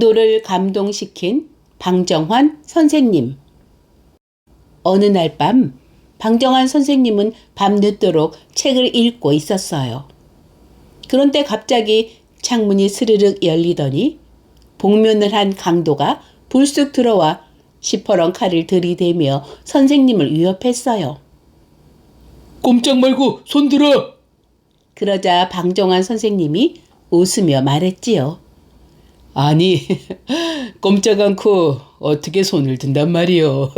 강도를 감동시킨 방정환 선생님. 어느 날 밤 방정환 선생님은 밤늦도록 책을 읽고 있었어요. 그런데 갑자기 창문이 스르륵 열리더니 복면을 한 강도가 불쑥 들어와 시퍼런 칼을 들이대며 선생님을 위협했어요. 꼼짝 말고 손 들어! 그러자 방정환 선생님이 웃으며 말했지요. 아니, 꼼짝 않고 어떻게 손을 든단 말이요.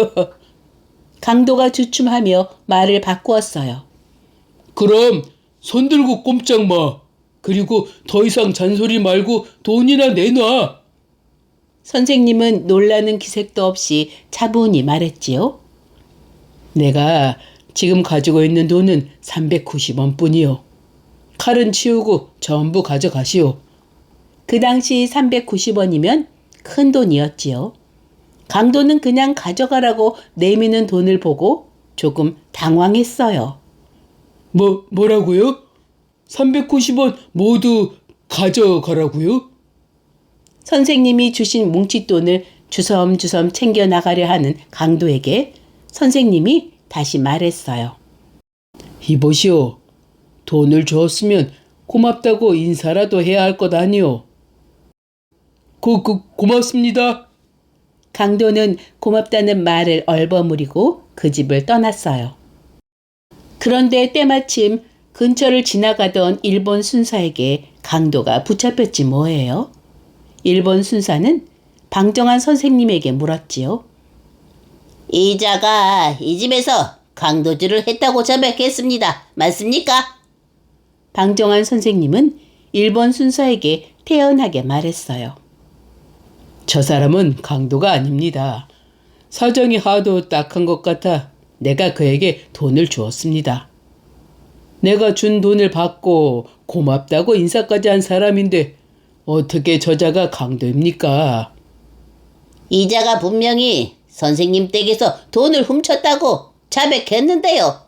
강도가 주춤하며 말을 바꾸었어요. 그럼 손 들고 꼼짝 마. 그리고 더 이상 잔소리 말고 돈이나 내놔. 선생님은 놀라는 기색도 없이 차분히 말했지요. 내가 지금 가지고 있는 돈은 390원 뿐이요. 칼은 치우고 전부 가져가시오. 그 당시 390원이면 큰 돈이었지요. 강도는 그냥 가져가라고 내미는 돈을 보고 조금 당황했어요. 뭐라고요? 390원 모두 가져가라고요? 선생님이 주신 뭉칫돈을 주섬주섬 챙겨나가려 하는 강도에게 선생님이 다시 말했어요. 이보시오. 돈을 주었으면 고맙다고 인사라도 해야 할 것 아니오. 고맙습니다. 강도는 고맙다는 말을 얼버무리고 그 집을 떠났어요. 그런데 때마침 근처를 지나가던 일본 순사에게 강도가 붙잡혔지 뭐예요. 일본 순사는 방정환 선생님에게 물었지요. 이자가 이 집에서 강도질을 했다고 자백했습니다. 맞습니까? 방정환 선생님은 일본 순사에게 태연하게 말했어요. 저 사람은 강도가 아닙니다. 사정이 하도 딱한 것 같아 내가 그에게 돈을 주었습니다. 내가 준 돈을 받고 고맙다고 인사까지 한 사람인데 어떻게 저자가 강도입니까? 이자가 분명히 선생님 댁에서 돈을 훔쳤다고 자백했는데요.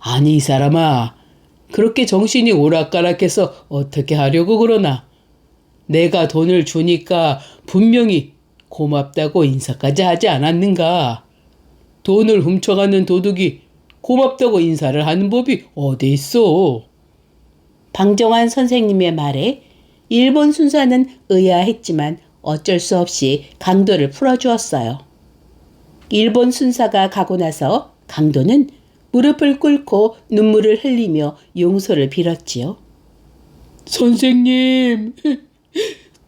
아니 이 사람아, 그렇게 정신이 오락가락해서 어떻게 하려고 그러나. 내가 돈을 주니까 분명히 고맙다고 인사까지 하지 않았는가. 돈을 훔쳐가는 도둑이 고맙다고 인사를 하는 법이 어디 있어. 방정환 선생님의 말에 일본 순사는 의아했지만 어쩔 수 없이 강도를 풀어주었어요. 일본 순사가 가고 나서 강도는 무릎을 꿇고 눈물을 흘리며 용서를 빌었지요. 선생님,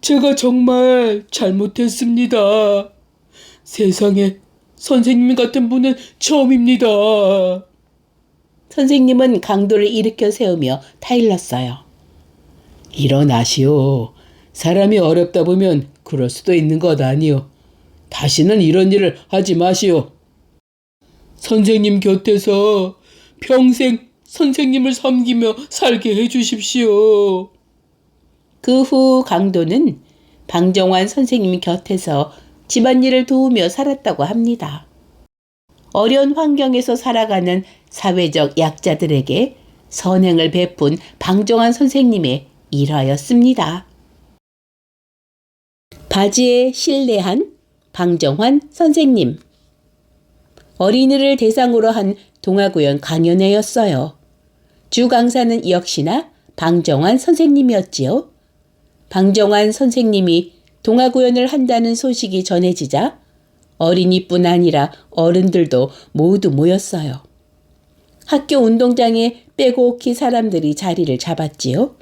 제가 정말 잘못했습니다. 세상에 선생님 같은 분은 처음입니다. 선생님은 강도를 일으켜 세우며 타일렀어요. 일어나시오. 사람이 어렵다 보면 그럴 수도 있는 것 아니오. 다시는 이런 일을 하지 마시오. 선생님 곁에서 평생 선생님을 섬기며 살게 해주십시오. 그 후 강도는 방정환 선생님 곁에서 집안일을 도우며 살았다고 합니다. 어려운 환경에서 살아가는 사회적 약자들에게 선행을 베푼 방정환 선생님의 일화였습니다. 바지에 신뢰한 방정환 선생님. 어린이를 대상으로 한 동아구연 강연회였어요. 주 강사는 역시나 방정환 선생님이었지요. 방정환 선생님이 동아구연을 한다는 소식이 전해지자 어린이뿐 아니라 어른들도 모두 모였어요. 학교 운동장에 빼곡히 사람들이 자리를 잡았지요.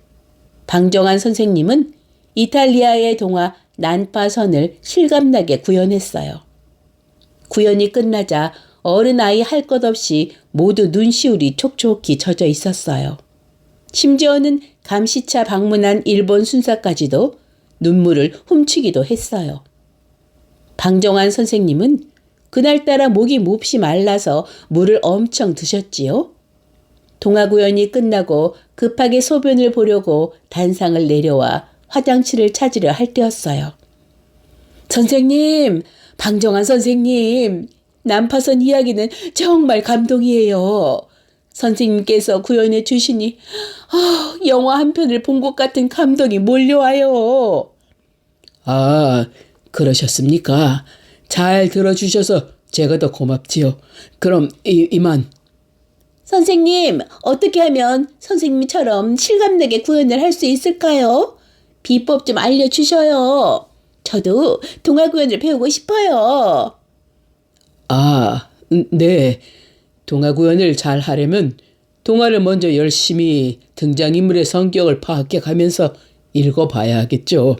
방정환 선생님은 이탈리아의 동화 난파선을 실감나게 구연했어요. 구연이 끝나자 어른아이 할 것 없이 모두 눈시울이 촉촉히 젖어 있었어요. 심지어는 감시차 방문한 일본 순사까지도 눈물을 훔치기도 했어요. 방정환 선생님은 그날따라 목이 몹시 말라서 물을 엄청 드셨지요. 동아구연이 끝나고 급하게 소변을 보려고 단상을 내려와 화장실을 찾으려 할 때였어요. 선생님, 방정환 선생님, 난파선 이야기는 정말 감동이에요. 선생님께서 구현해 주시니 영화 한 편을 본 것 같은 감동이 몰려와요. 아, 그러셨습니까? 잘 들어주셔서 제가 더 고맙지요. 그럼 이만. 선생님, 어떻게 하면 선생님처럼 실감나게 구현을 할 수 있을까요? 비법 좀 알려주셔요. 저도 동화 구현을 배우고 싶어요. 아, 네. 동화 구현을 잘 하려면 동화를 먼저 열심히 등장인물의 성격을 파악해 가면서 읽어봐야 하겠죠.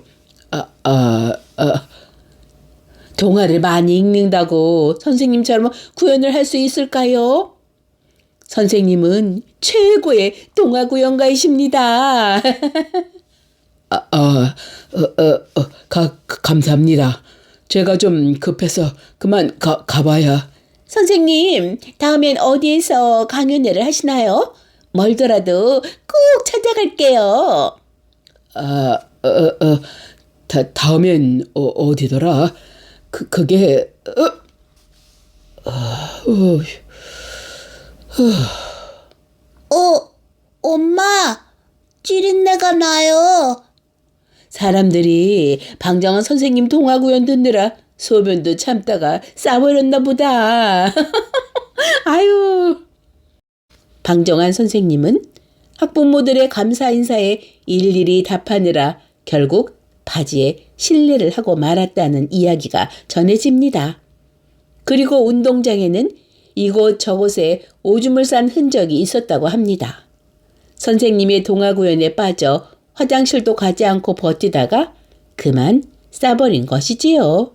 동화를 많이 읽는다고 선생님처럼 구현을 할 수 있을까요? 선생님은 최고의 동화 구현가이십니다. 감사합니다. 제가 좀 급해서 그만 가봐야. 선생님, 다음엔 어디에서 강연회를 하시나요? 멀더라도 꼭 찾아갈게요. 다음엔 어디더라? 그게 엄마, 찌린내가 나요. 사람들이 방정환 선생님 동화 구연 듣느라 소변도 참다가 싸버렸나 보다. 아유. 방정환 선생님은 학부모들의 감사 인사에 일일이 답하느라 결국 바지에 실례를 하고 말았다는 이야기가 전해집니다. 그리고 운동장에는 이곳저곳에 오줌을 싼 흔적이 있었다고 합니다. 선생님의 동화 구연에 빠져 화장실도 가지 않고 버티다가 그만 싸버린 것이지요.